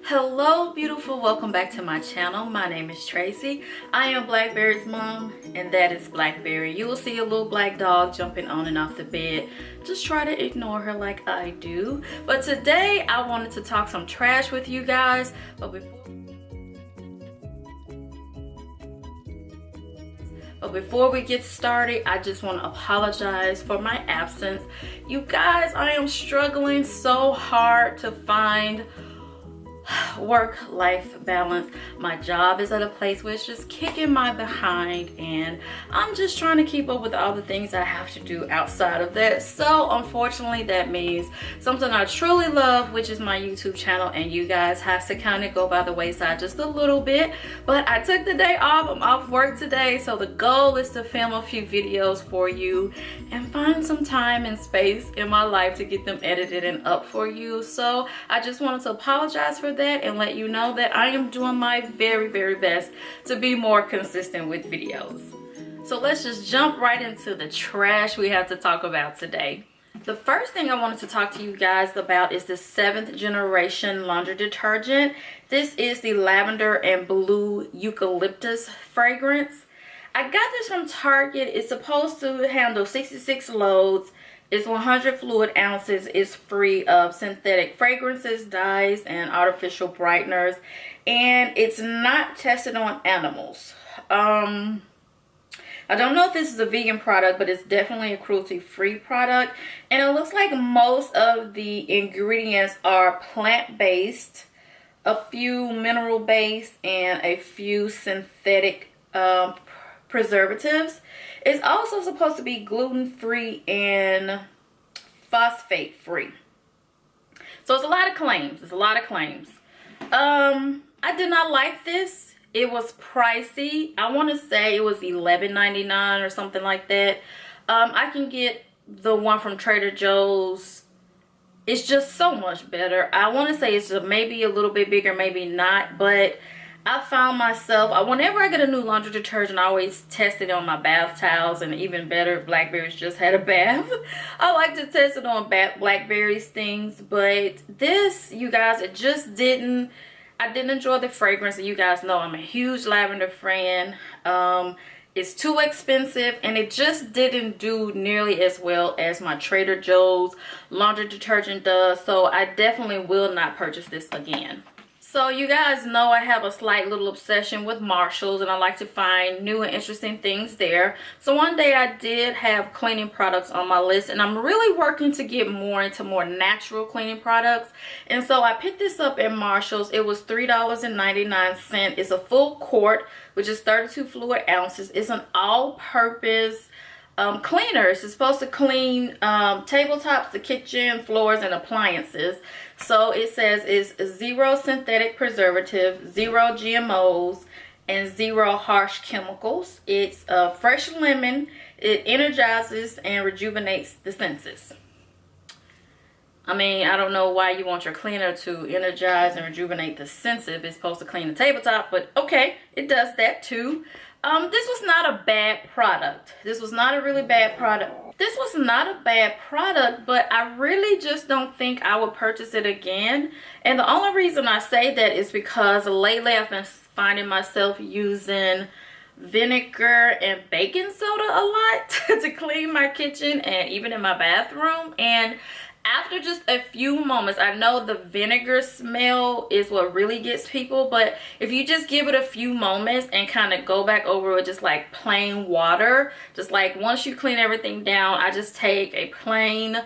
Hello beautiful, welcome back to my channel. My name is Tracy. I am Blackberry's mom and that is Blackberry. You will see a little black dog jumping on and off the bed. Just try to ignore her like I do. But today I wanted to talk some trash with you guys. But before we get started, I just want to apologize for my absence. You guys, I am struggling so hard to find work-life balance. My job is at a place where it's just kicking my behind, and I'm just trying to keep up with all the things I have to do outside of that. So unfortunately that means something I truly love, which is my YouTube channel, and you guys have to kind of go by the wayside just a little bit. But I took the day off. I'm off work today, so the goal is to film a few videos for you and find some time and space in my life to get them edited and up for you. So I just wanted to apologize for that and let you know that I am doing my very best to be more consistent with videos. So let's just jump right into the trash we have to talk about today. The first thing I wanted to talk to you guys about is the 7th generation laundry detergent. This is the lavender and blue eucalyptus fragrance. I got this from Target. It's supposed to handle 66 loads. It's 100 fluid ounces. It's free of synthetic fragrances, dyes, and artificial brighteners. And it's not tested on animals. I don't know if this is a vegan product, but it's definitely a cruelty-free product. And it looks like most of the ingredients are plant-based, a few mineral-based, and a few synthetic preservatives. It's also supposed to be gluten-free and phosphate-free. So it's a lot of claims. It's a lot of claims. I did not like this. It was pricey. I want to say it was $11.99 or something like that. I can get the one from Trader Joe's. It's just so much better. I want to say it's maybe a little bit bigger, maybe not, but I found myself, whenever I get a new laundry detergent, I always test it on my bath towels, and even better if Blackberry's just had a bath. I like to test it on Blackberry's things, but this, you guys, it just didn't, I didn't enjoy the fragrance. And you guys know I'm a huge lavender fan. It's too expensive, and it just didn't do nearly as well as my Trader Joe's laundry detergent does, so I definitely will not purchase this again. So you guys know I have a slight little obsession with Marshalls, and I like to find new and interesting things there. So one day I did have cleaning products on my list, and I'm really working to get more into more natural cleaning products. And so I picked this up at Marshalls. It was $3.99. It's a full quart, which is 32 fluid ounces. It's an all-purpose cleaner. It's supposed to clean tabletops, the kitchen, floors, and appliances. So it says it's 0 synthetic preservative, 0 GMOs, and 0 harsh chemicals. It's fresh lemon. It energizes and rejuvenates the senses. I mean, I don't know why you want your cleaner to energize and rejuvenate the senses if it's supposed to clean the tabletop, but okay, it does that too. This was not a bad product. This was not a really bad product. This was not a bad product, but I really just don't think I would purchase it again. And the only reason I say that is because lately I've been finding myself using vinegar and baking soda a lot to clean my kitchen and even in my bathroom. And after just a few moments, I know the vinegar smell is what really gets people, but if you just give it a few moments and kind of go back over with just like plain water, just like once you clean everything down, I just take a clean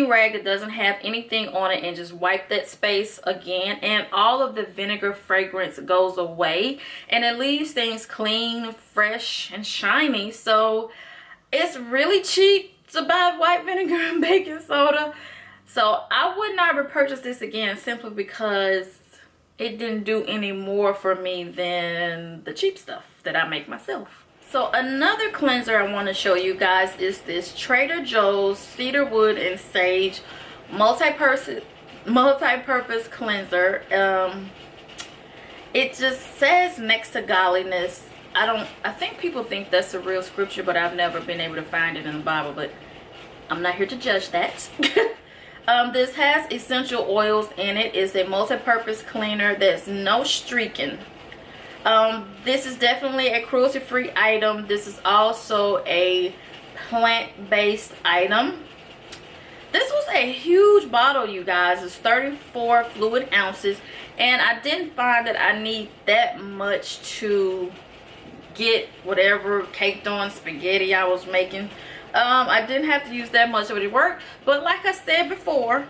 rag that doesn't have anything on it and just wipe that space again, and all of the vinegar fragrance goes away and it leaves things clean, fresh, and shiny. So it's really cheap to buy white vinegar and baking soda. So I would not repurchase this again simply because it didn't do any more for me than the cheap stuff that I make myself. So another cleanser I want to show you guys is this Trader Joe's Cedarwood and Sage multi-purpose cleanser. It just says next to godliness. I think people think that's a real scripture, but I've never been able to find it in the Bible, but I'm not here to judge that. This has essential oils in it. It's a multi-purpose cleaner. There's no streaking. This is definitely a cruelty-free item. This is also a plant-based item. This was a huge bottle, you guys. It's 34 fluid ounces, and I didn't find that I need that much to get whatever caked on spaghetti I was making. I didn't have to use that much of it. It worked, but like I said before,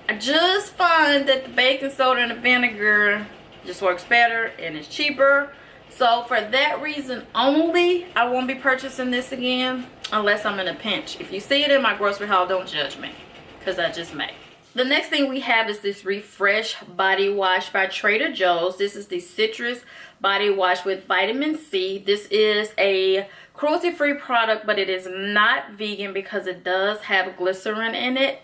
I just find that the baking soda and the vinegar just works better and it's cheaper. So for that reason only, I won't be purchasing this again unless I'm in a pinch. If you see it in my grocery haul, don't judge me, because I just may. The next thing we have is this Refresh Body Wash by Trader Joe's. This is the Citrus Body Wash with Vitamin C. This is a cruelty-free product, but it is not vegan because it does have glycerin in it.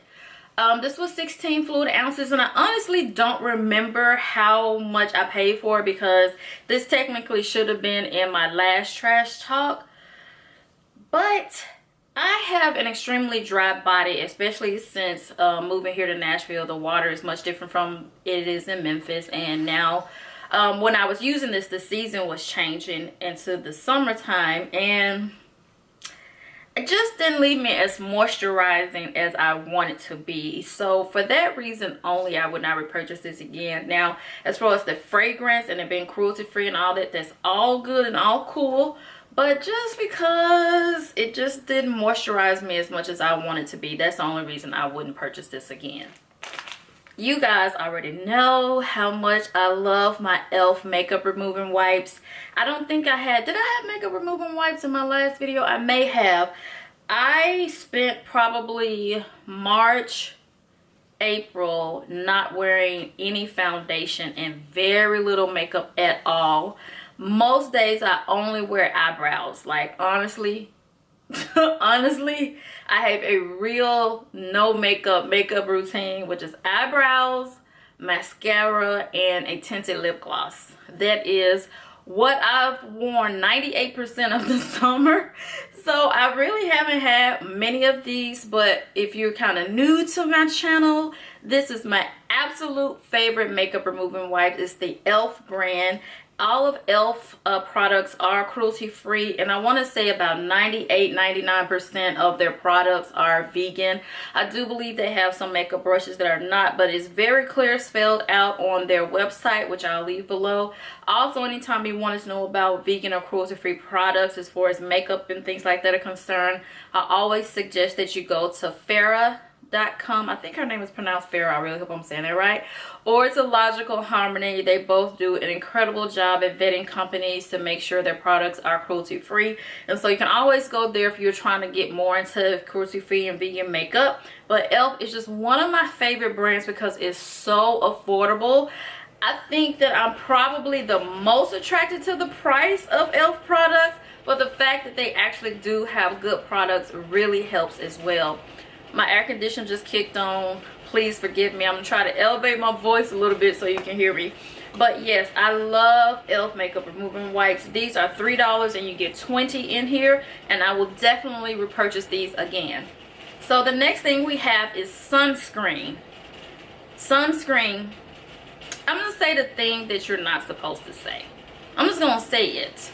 This was 16 fluid ounces, and I honestly don't remember how much I paid for it because this technically should have been in my last trash talk. But I have an extremely dry body, especially since moving here to Nashville. The water is much different from it is in Memphis, and now when I was using this, the season was changing into the summertime, and it just didn't leave me as moisturizing as I wanted to be. So for that reason only, I would not repurchase this again. Now, as far as the fragrance and it being cruelty free and all that, that's all good and all cool. But just because it just didn't moisturize me as much as I wanted to be, that's the only reason I wouldn't purchase this again. You guys already know how much I love my e.l.f. makeup removing wipes. I don't think I had, did I have makeup removing wipes in my last video? I may have. I spent probably March, April not wearing any foundation and very little makeup at all. Most days I only wear eyebrows. Like, honestly, honestly, I have a real no makeup routine, which is eyebrows, mascara, and a tinted lip gloss. That is what I've worn 98% of the summer. So I really haven't had many of these, but if you're kind of new to my channel, this is my absolute favorite makeup removing wipe. It's the e.l.f. brand. All of e.l.f. products are cruelty free, and I want to say about 98-99% of their products are vegan. I do believe they have some makeup brushes that are not, but it's very clear spelled out on their website, which I'll leave below. Also, anytime you want to know about vegan or cruelty free products as far as makeup and things like that are concerned, I always suggest that you go to Phyrra.com. I think her name is pronounced Phyrra. I really hope I'm saying that right. Or it's a Logical Harmony. They both do an incredible job at vetting companies to make sure their products are cruelty free. And so you can always go there if you're trying to get more into cruelty free and vegan makeup. But e.l.f. is just one of my favorite brands because it's so affordable. I think that I'm probably the most attracted to the price of e.l.f. products, but the fact that they actually do have good products really helps as well. My air conditioner just kicked on. Please forgive me. I'm going to try to elevate my voice a little bit so you can hear me. But yes, I love e.l.f. makeup removing wipes. These are $3 and you get 20 in here. And I will definitely repurchase these again. So the next thing we have is sunscreen. Sunscreen. I'm going to say the thing that you're not supposed to say. I'm just going to say it.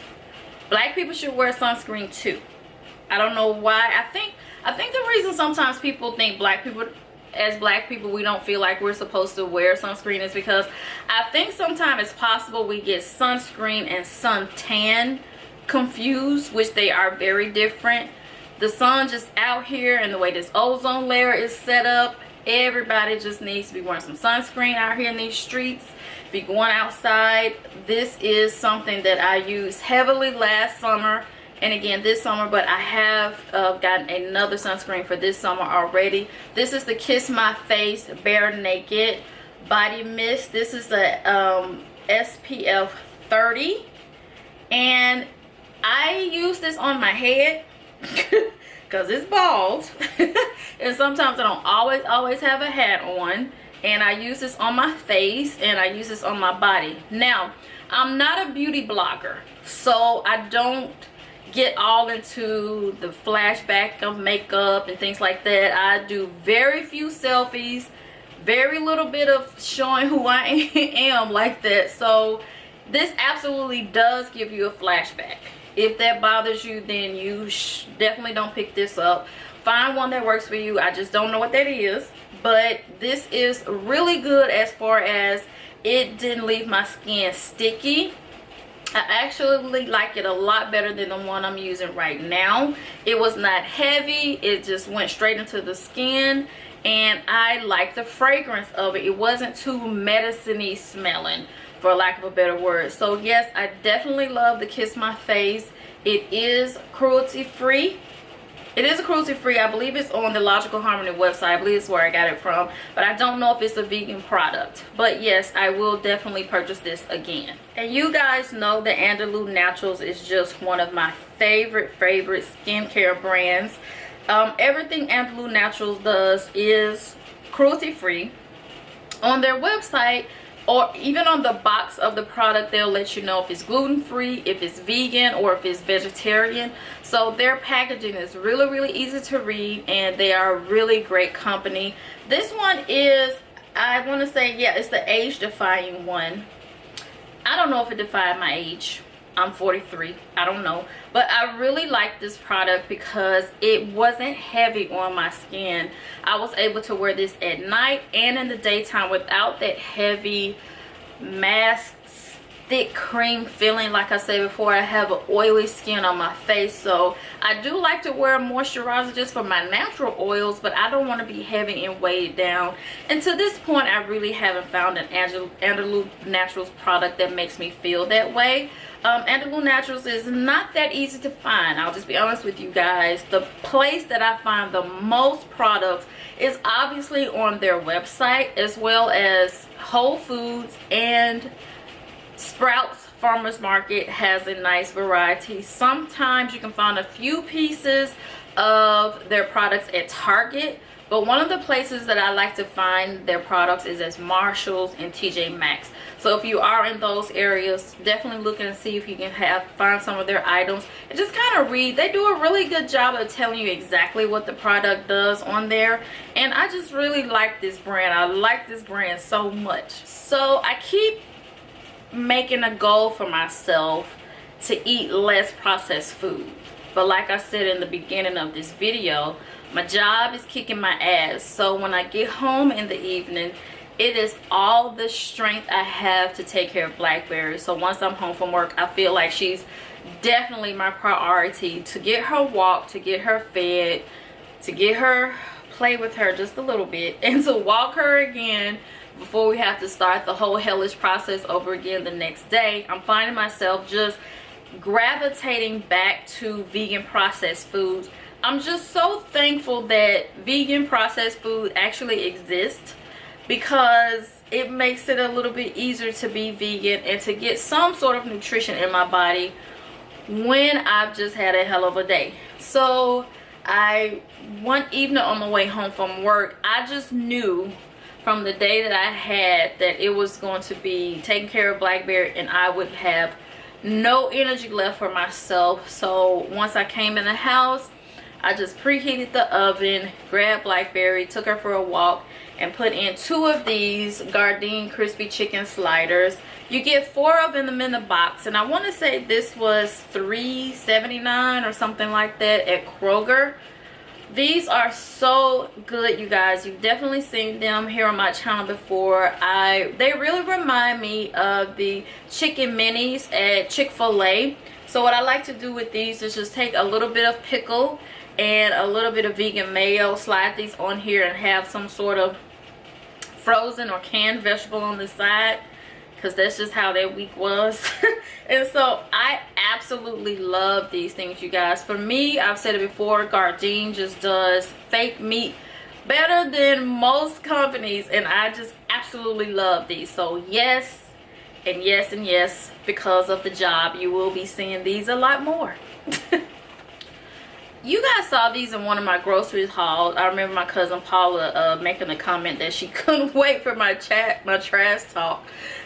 Black people should wear sunscreen too. I don't know why. I think the reason sometimes people think as black people we don't feel like we're supposed to wear sunscreen is because I think sometimes it's possible we get sunscreen and suntan confused, which they are very different. The sun just out here, and the way this ozone layer is set up, everybody just needs to be wearing some sunscreen out here in these streets. If you're going outside, this is something that I used heavily last summer and again this summer, but I have gotten another sunscreen for this summer already. This is the Kiss My Face Bare Naked Body Mist. This is a SPF 30, and I use this on my head because it's bald and sometimes I don't always have a hat on, and I use this on my face and I use this on my body. Now, I'm not a beauty blogger, so I don't get all into the flashback of makeup and things like that. I do very few selfies, very little bit of showing who I am like that. So this absolutely does give you a flashback. If that bothers you, then you definitely don't pick this up. Find one that works for you. I just don't know what that is, but this is really good as far as it didn't leave my skin sticky. I actually like it a lot better than the one I'm using right now. It was not heavy. It just went straight into the skin, and I like the fragrance of it. It wasn't too medicine-y smelling, for lack of a better word. So yes, I definitely love the Kiss My Face. It is cruelty-free. It is cruelty-free. I believe it's on the Logical Harmony website. I believe it's where I got it from. But I don't know if it's a vegan product. But yes, I will definitely purchase this again. And you guys know that Andalou Naturals is just one of my favorite skincare brands. Everything Andalou Naturals does is cruelty-free. On their website, or even on the box of the product, they'll let you know if it's gluten-free, if it's vegan, or if it's vegetarian. So their packaging is really easy to read, and they are a really great company. This one is, I want to say, yeah, it's the age-defying one. I don't know if it defied my age. I'm 43. I don't know. But I really like this product because it wasn't heavy on my skin. I was able to wear this at night and in the daytime without that heavy mask, thick cream feeling. Like I said before, I have an oily skin on my face, so I do like to wear a moisturizer just for my natural oils, but I don't want to be heavy and weighed down. And to this point, I really haven't found an Andalou Naturals product that makes me feel that way. Andalou Naturals is not that easy to find. I'll just be honest with you guys. The place that I find the most products is obviously on their website, as well as Whole Foods and Sprouts Farmers Market has a nice variety. Sometimes you can find a few pieces of their products at Target, but one of the places that I like to find their products is at Marshalls and TJ Maxx. So if you are in those areas, definitely look and see if you can find some of their items and just kind of read. They do a really good job of telling you exactly what the product does on there, and I just really like this brand. I like this brand so much. So I keep making a goal for myself to eat less processed food, but like I said in the beginning of this video, my job is kicking my ass. So when I get home in the evening, it is all the strength I have to take care of Blackberry. So once I'm home from work, I feel like she's definitely my priority, to get her walked, to get her fed, to get her, play with her just a little bit, and to walk her again before we have to start the whole hellish process over again the next day. I'm finding myself just gravitating back to vegan processed foods. I'm just so thankful that vegan processed food actually exists, because it makes it a little bit easier to be vegan and to get some sort of nutrition in my body when I've just had a hell of a day. So one evening on the way home from work, I just knew from the day that I had that it was going to be taking care of Blackberry and I would have no energy left for myself. So once I came in the house, I just preheated the oven, grabbed Blackberry, took her for a walk, and put in 2 of these Gardein crispy chicken sliders. You get 4 of them in the box, and I want to say this was $3.79 or something like that at Kroger. These are so good, you guys. You've definitely seen them here on my channel before. They really remind me of the chicken minis at Chick-fil-A. So what I like to do with these is just take a little bit of pickle and a little bit of vegan mayo, slide these on here, and have some sort of frozen or canned vegetable on the side, because that's just how that week was. And so I absolutely love these things, you guys. For me, I've said it before, Gardein just does fake meat better than most companies, and I just absolutely love these. So yes, and yes, and yes, because of the job, you will be seeing these a lot more. You guys saw these in one of my groceries hauls. I remember my cousin Paula making a comment that she couldn't wait for my trash talk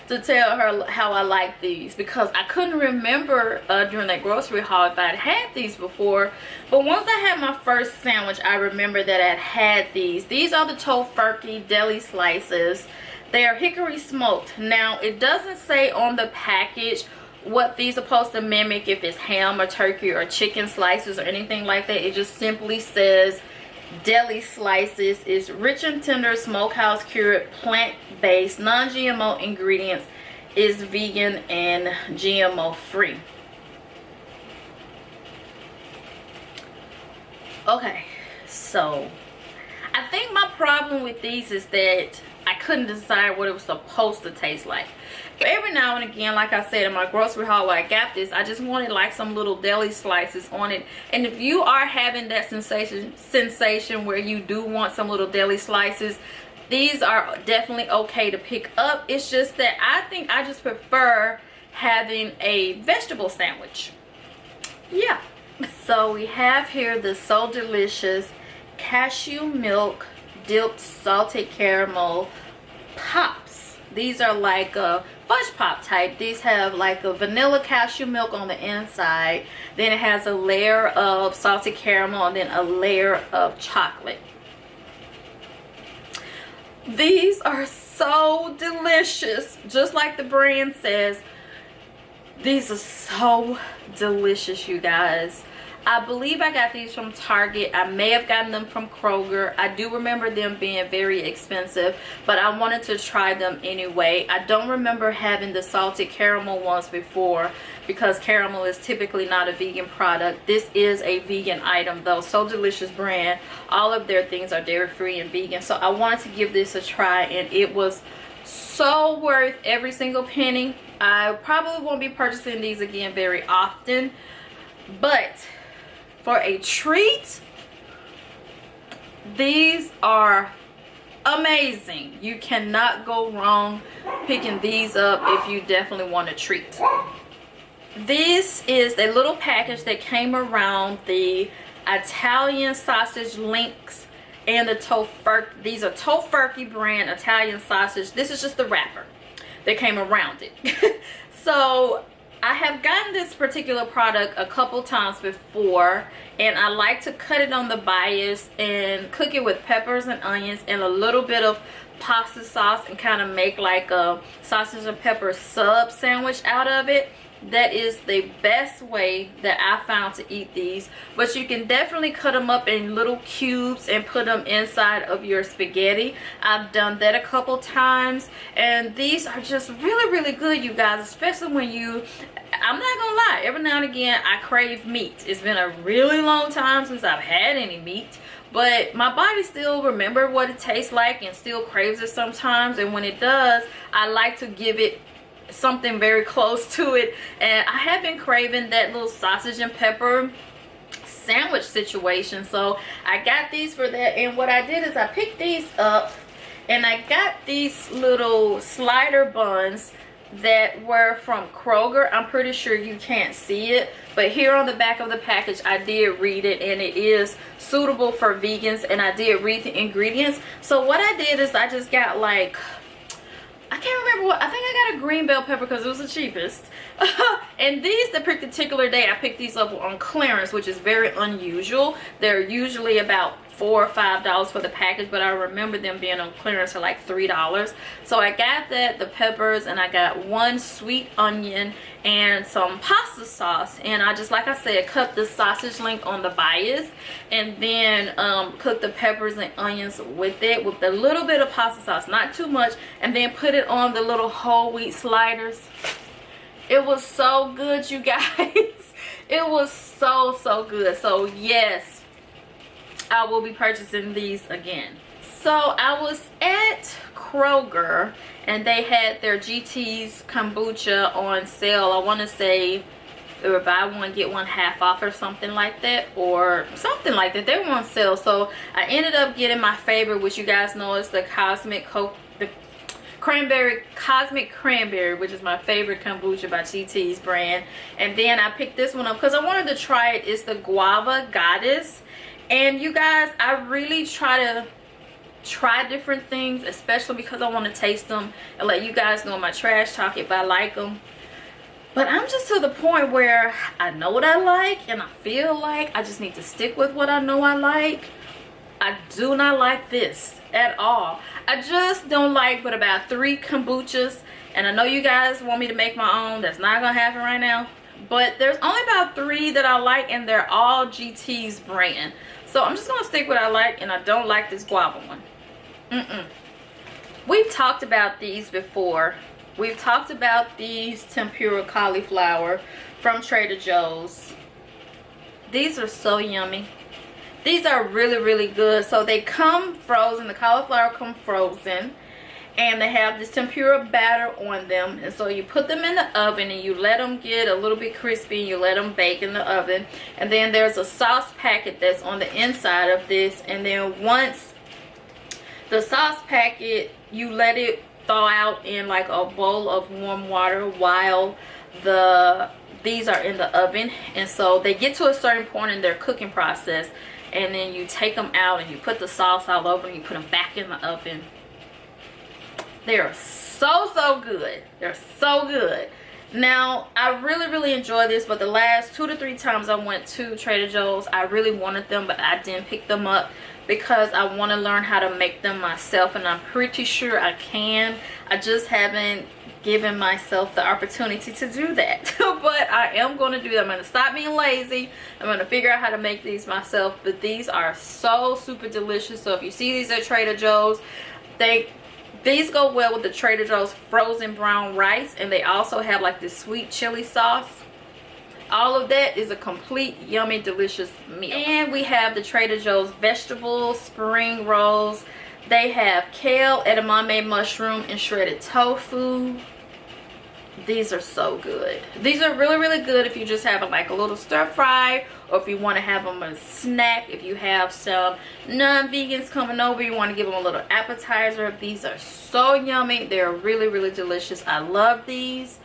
to tell her how I like these, because I couldn't remember during that grocery haul if I'd had these before. But once I had my first sandwich, I remember that I'd had these. These are the tofurkey deli slices. They are hickory smoked. Now, it doesn't say on the package what these are supposed to mimic, if it's ham or turkey or chicken slices or anything like that. It just simply says deli slices. Is rich and tender, smokehouse cured, plant-based, non-GMO ingredients, is vegan and GMO free. Okay, so I think my problem with these is that I couldn't decide what it was supposed to taste like. But every now and again, like I said in my grocery haul where I got this, I just wanted like some little deli slices on it. And if you are having that sensation where you do want some little deli slices, these are definitely okay to pick up. It's just that I think I just prefer having a vegetable sandwich. Yeah. So we have here the So Delicious cashew milk dipped salted caramel pops. These are like a fudge pop type. These have like a vanilla cashew milk on the inside, then it has a layer of salted caramel, and then a layer of chocolate. These are so delicious, just like the brand says. These are so delicious, you guys. I believe I got these from Target. I may have gotten them from Kroger. I do remember them being very expensive, but I wanted to try them anyway. I don't remember having the salted caramel ones before, because caramel is typically not a vegan product. This is a vegan item though. So Delicious brand, all of their things are dairy free and vegan. So I wanted to give this a try, and it was so worth every single penny. I probably won't be purchasing these again very often, but for a treat, these are amazing. You cannot go wrong picking these up if you definitely want a treat. This is a little package that came around the Italian sausage links and the tofurkey. These are tofurkey brand Italian sausage. This is just the wrapper that came around it. So I have gotten this particular product a couple times before, and I like to cut it on the bias and cook it with peppers and onions and a little bit of pasta sauce, and kind of make like a sausage and pepper sub sandwich out of it. That is the best way that I found to eat these. But you can definitely cut them up in little cubes and put them inside of your spaghetti. I've done that a couple times, and these are just really good, you guys. Especially when you, I'm not gonna lie, every now and again I crave meat. It's been a really long time since I've had any meat, but my body still remembers what it tastes like and still craves it sometimes. And when it does, I like to give it something very close to it, and I have been craving that little sausage and pepper sandwich situation. So I got these for that, and what I did is I picked these up, and I got these little slider buns that were from Kroger. I'm pretty sure you can't see it, but here on the back of the package I did read it, and it is suitable for vegans, and I did read the ingredients. So what I did is I just got like, I can't remember what, I think I got a green bell pepper because it was the cheapest. And these, the particular day I picked these up on clearance, which is very unusual. They're usually about $4 or $5 for the package, but I remember them being on clearance for like $3. So I got that, the peppers, and I got one sweet onion and some pasta sauce. And I just, like I said, cut the sausage link on the bias, and then cooked the peppers and onions with it with a little bit of pasta sauce, not too much, and then put it on the little whole wheat sliders. It was so good, you guys. It was so good. So yes, I will be purchasing these again. So I was at Kroger, and they had their GT's kombucha on sale. I want to say they were buy one get one half off or something like that, or something like that. They were on sale, so I ended up getting my favorite, which you guys know is the cranberry, cosmic cranberry, which is my favorite kombucha by GT's brand. And then I picked this one up because I wanted to try it. It's the guava goddess. And you guys, I really try different things, especially because I want to taste them and let you guys know in my trash talk if I like them. But I'm just to the point where I know what I like and I feel like I just need to stick with what I know I like. I do not like this at all. I just don't like but about 3 kombuchas, and I know you guys want me to make my own. That's not gonna happen right now, but there's only about 3 that I like, and they're all GT's brand. So I'm just gonna stick with what I like, and I don't like this guava one. We've talked about these before. We've talked about these tempura cauliflower from Trader Joe's. These are so yummy. These are really, really good. So they come frozen. The cauliflower come frozen. And they have this tempura batter on them. And so you put them in the oven and you let them get a little bit crispy. And you let them bake in the oven. And then there's a sauce packet that's on the inside of this. And then once the sauce packet, you let it thaw out in like a bowl of warm water while these are in the oven. And so they get to a certain point in their cooking process. And then you take them out and you put the sauce all over and you put them back in the oven. They're so good. They're so good. Now, I really enjoy this, but the last 2 to 3 times I went to Trader Joe's, I really wanted them, but I didn't pick them up because I want to learn how to make them myself, and I'm pretty sure I can. I just haven't given myself the opportunity to do that. But I am going to do that. I'm going to stop being lazy. I'm going to figure out how to make these myself. But these are so super delicious. So if you see these at Trader Joe's, these go well with the Trader Joe's frozen brown rice, and they also have like this sweet chili sauce. All of that is a complete yummy delicious meal. And we have the Trader Joe's vegetable spring rolls. They have kale, edamame mushroom, and shredded tofu. These are so good. These are really good if you just have like a little stir fry, or if you want to have them as a snack. If you have some non-vegans coming over, you want to give them a little appetizer. These are so yummy. They're really delicious. I love these.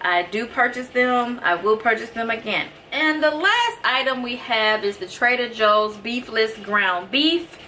I do purchase them. I will purchase them again. And the last item we have is the Trader Joe's beefless ground beef.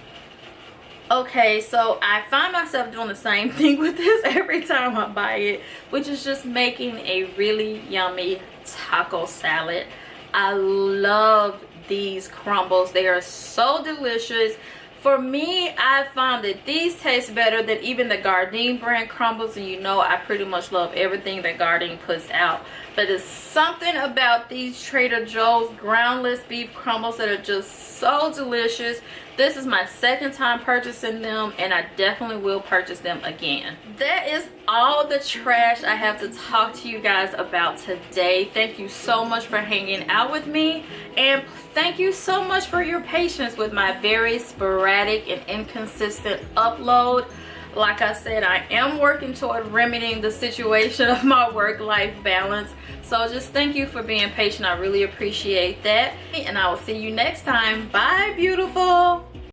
Okay, so I find myself doing the same thing with this every time I buy it, which is just making a really yummy taco salad. I love these crumbles. They are so delicious. For me, I found that these taste better than even the Gardein brand crumbles, and you know I pretty much love everything that Gardein puts out. But there's something about these Trader Joe's groundless beef crumbles that are just so delicious. This is my 2nd time purchasing them, and I definitely will purchase them again. That is all the trash I have to talk to you guys about today. Thank you so much for hanging out with me, and thank you so much for your patience with my very sporadic and inconsistent upload. Like I said, I am working toward remedying the situation of my work-life balance. So just thank you for being patient. I really appreciate that. And I will see you next time. Bye, beautiful.